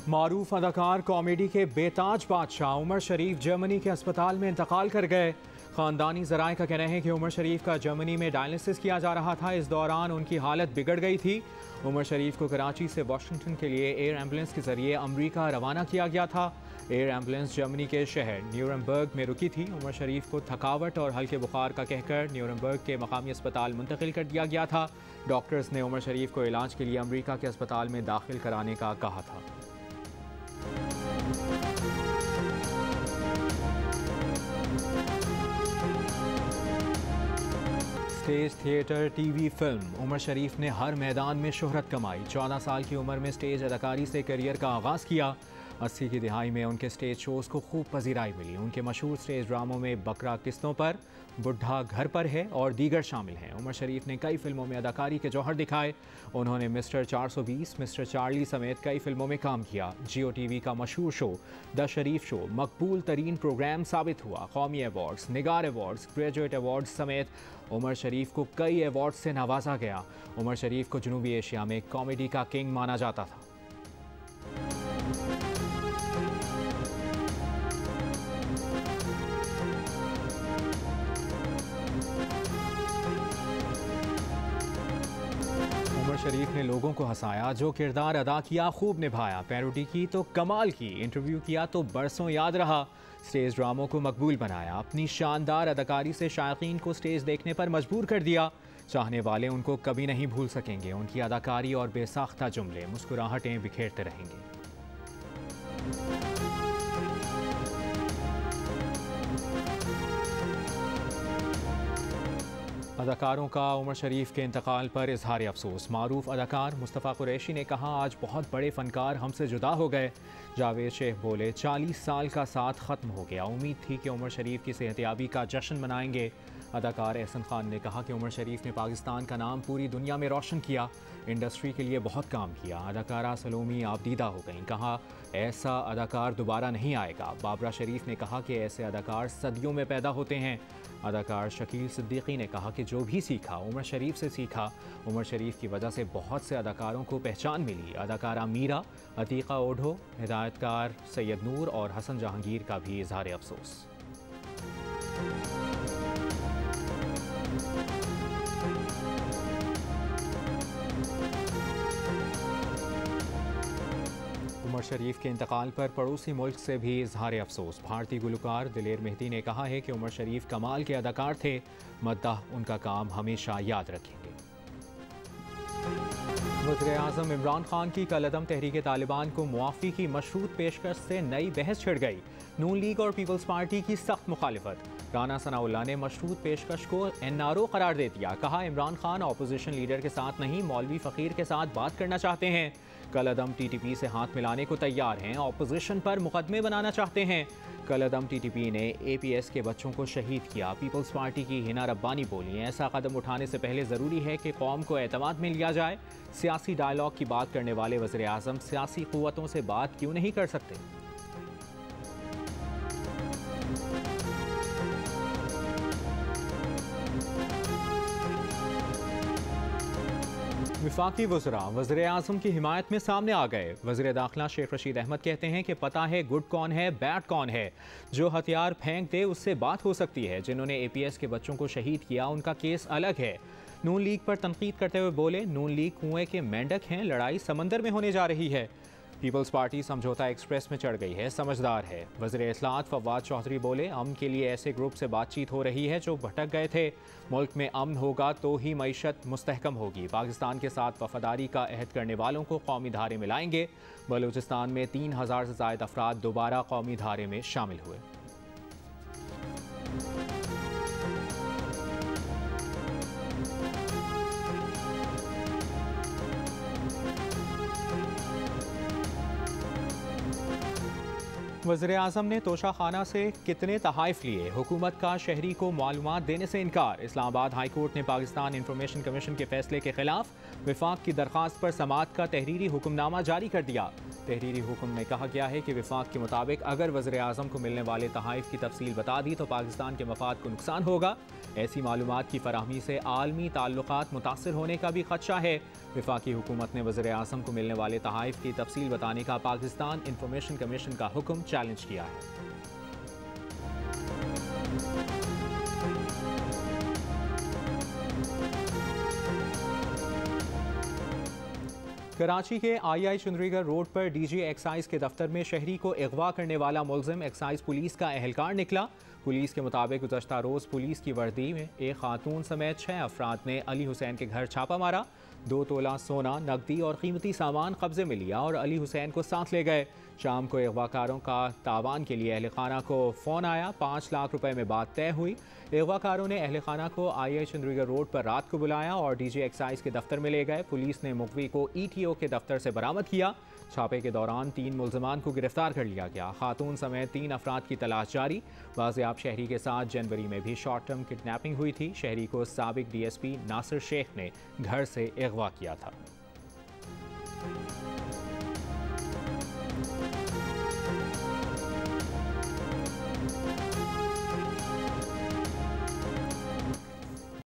मारूफ अदाकार कॉमेडी के बेताज बादशाह उमर शरीफ जर्मनी के अस्पताल में इंतकाल कर गए। ख़ानदानी ज़राए का कहना है कि उमर शरीफ का जर्मनी में डायलिसिस किया जा रहा था। इस दौरान उनकी हालत बिगड़ गई थी। उमर शरीफ को कराची से वाशिंगटन के लिए एयर एम्बुलेंस के ज़रिए अमरीका रवाना किया गया था। एयर एम्बुलेंस जर्मनी के शहर न्यूरमबर्ग में रुकी थी। उमर शरीफ को थकावट और हल्के बुखार का कहकर न्यूरमबर्ग के मकामी अस्पताल मुंतकिल कर दिया गया था। डॉक्टर्स ने उमर शरीफ को इलाज के लिए अमरीका के अस्पताल में दाखिल कराने का कहा था। Stage, theatre, TV, film, Umer Sharif ने हर मैदान में शोहरत कमाई। 14 साल की उम्र में स्टेज अदाकारी से करियर का आगाज़ किया। 80 की दिहाई में उनके स्टेज शोज़ को खूब पजीराई मिली। उनके मशहूर स्टेज ड्रामों में बकरा किस्तों पर, बुढ़ा घर पर है और दीगर शामिल हैं। उमर शरीफ ने कई फिल्मों में अदाकारी के जौहर दिखाए। उन्होंने मिस्टर 420, मिस्टर चार्ली समेत कई फिल्मों में काम किया। जियो टीवी का मशहूर शो द शरीफ शो मकबूल तरीन प्रोग्राम साबित हुआ। कौमी अवार्ड्स, निगार अवार्ड्स, ग्रेजुएट अवार्ड्स समेत उमर शरीफ को कई अवार्ड से नवाजा गया। उमर शरीफ को जनूबी एशिया में कॉमेडी का किंग माना जाता था। उमर शरीफ ने लोगों को हंसाया, जो किरदार अदा किया खूब निभाया। पैरोडी की तो कमाल की, इंटरव्यू किया तो बरसों याद रहा। स्टेज ड्रामों को मकबूल बनाया। अपनी शानदार अदाकारी से शायकीन को स्टेज देखने पर मजबूर कर दिया। चाहने वाले उनको कभी नहीं भूल सकेंगे। उनकी अदाकारी और बेसाख्ता जुमले मुस्कुराहटें बिखेरते रहेंगे। अदाकारों का उमर शरीफ के इंतकाल पर इजहार अफसोस। मारूफ अदाकार मुस्तफ़ा कुरैशी ने कहा, आज बहुत बड़े फनकार हमसे जुदा हो गए। जावेद शेख बोले, 40 साल का साथ ख़त्म हो गया। उम्मीद थी कि उमर शरीफ की सेहतयाबी का जश्न मनाएंगे। अदाकार एहसन खान ने कहा कि उमर शरीफ ने पाकिस्तान का नाम पूरी दुनिया में रोशन किया। इंडस्ट्री के लिए बहुत काम किया। अदाकारा सलोमी आबदीदा हो गई। कहा, ऐसा अदाकार दोबारा नहीं आएगा। बाबरा शरीफ ने कहा कि ऐसे अदाकार सदियों में पैदा होते हैं। अदाकार शकील सिद्दीकी ने कहा कि जो भी सीखा उमर शरीफ से सीखा। उमर शरीफ की वजह से बहुत से अदाकारों को पहचान मिली। अदाकारा मीरा, अतीका ओढ़ो, हिदायतकार सैयद नूर और हसन जहांगीर का भी इजहार अफसोस। उमर शरीफ के इंतकाल पर पड़ोसी मुल्क से भी इजहार अफसोस। भारतीय गुलकार दिलेर मेहदी ने कहा है कि उमर शरीफ कमाल के अदाकार थे। मद्दाह उनका काम हमेशा याद रखेंगे। वज़ीर-ए-आज़म इमरान खान की कलअदम तहरीक तालिबान को मुआफ़ी की मशरूत पेशकश से नई बहस छिड़ गई। नून लीग और पीपल्स पार्टी की सख्त मुखालिफत। राना सनाउल्लाह ने मशरूत पेशकश को NRO करार दे दिया। कहा, इमरान खान अपोजिशन लीडर के साथ नहीं, मौलवी फ़कीर के साथ बात करना चाहते हैं। कलअदम TTP से हाथ मिलाने को तैयार हैं। अपोजिशन पर मुकदमे बनाना चाहते हैं। कलअदम TTP ने APS के बच्चों को शहीद किया। पीपल्स पार्टी की हिना रब्बानी बोली, ऐसा कदम उठाने से पहले ज़रूरी है कि कौम को एतमाद में लिया जाए। सियासी डायलॉग की बात करने वाले वज़ीर-ए-आज़म सियासी क़ुव्वतों से बात क्यों नहीं कर सकते? वफाकी वज़रा वज़ीर-ए-आज़म की हिमायत में सामने आ गए। वज़ीर दाखिला शेख रशीद अहमद कहते हैं कि पता है गुड कौन है, बैड कौन है। जो हथियार फेंक दे उससे बात हो सकती है। जिन्होंने APS के बच्चों को शहीद किया उनका केस अलग है। नून लीग पर तनकीद करते हुए बोले, नून लीग कुएं के मेंढक हैं, लड़ाई समंदर में होने जा रही है। पीपल्स पार्टी समझौता एक्सप्रेस में चढ़ गई है, समझदार है। वज़ीर इस्लात फवाद चौधरी बोले, अमन के लिए ऐसे ग्रुप से बातचीत हो रही है जो भटक गए थे। मुल्क में अमन होगा तो ही मईशत मुस्तहकम होगी। पाकिस्तान के साथ वफादारी का अहद करने वालों को कौमी धारे में लाएंगे। बलूचिस्तान में 3000 से ज़ायद अफराद दोबारा कौमी धारे में शामिल हुए। वज़ीर-ए-आज़म ने तोशाखाना से कितने तहाइफ लिए, हुकूमत का शहरी को मालूमात देने से इनकार। इस्लामाबाद हाई कोर्ट ने पाकिस्तान इंफॉर्मेशन कमीशन के फैसले के खिलाफ विफाक की दरख्वास्त पर समाअत का तहरीरी हुक्मनामा जारी कर दिया। तहरीरी हुक्म में कहा गया है कि विफाक के मुताबिक अगर वज़ीर आज़म को मिलने वाले तहाइफ की तफसील बता दी तो पाकिस्तान के मफाद को नुकसान होगा। ऐसी मालूमात की फराहमी से आलमी ताल्लुकात मुतासर होने का भी खदशा है। विफाकी हुकूमत ने वज़ीर आज़म को मिलने वाले तहाइफ की तफसील बताने का पाकिस्तान इंफॉर्मेशन कमीशन का हुक्म चैलेंज किया है। कराची के आई चुंदरीगढ़ रोड पर डीजी एक्साइज के दफ्तर में शहरी को अगवा करने वाला मुलजिम एक्साइज पुलिस का एहलकार निकला। पुलिस के मुताबिक गुज़श्ता रोज़ पुलिस की वर्दी में एक खातून समेत 6 अफराद ने अली हुसैन के घर छापा मारा। 2 तोला सोना, नकदी और कीमती सामान कब्जे में लिया और अली हुसैन को साथ ले गए। शाम को अगवाकारों का तावान के लिए अहल खाना को फ़ोन आया। 5 लाख रुपए में बात तय हुई। अगवाकारों ने अहल खाना को आई चंद्रीगढ़ रोड पर रात को बुलाया और डीजी एक्साइज के दफ्तर में ले गए। पुलिस ने मुखवी को ETO के दफ्तर से बरामद किया। छापे के दौरान 3 मुलजमान को गिरफ्तार कर लिया गया। खातून समेत 3 अफराद की तलाश जारी। बाज़ियाब शहरी के साथ जनवरी में भी शॉर्ट टर्म किडनैपिंग हुई थी। शहरी को साबिक DSP नासिर शेख ने घर से अगवा किया था।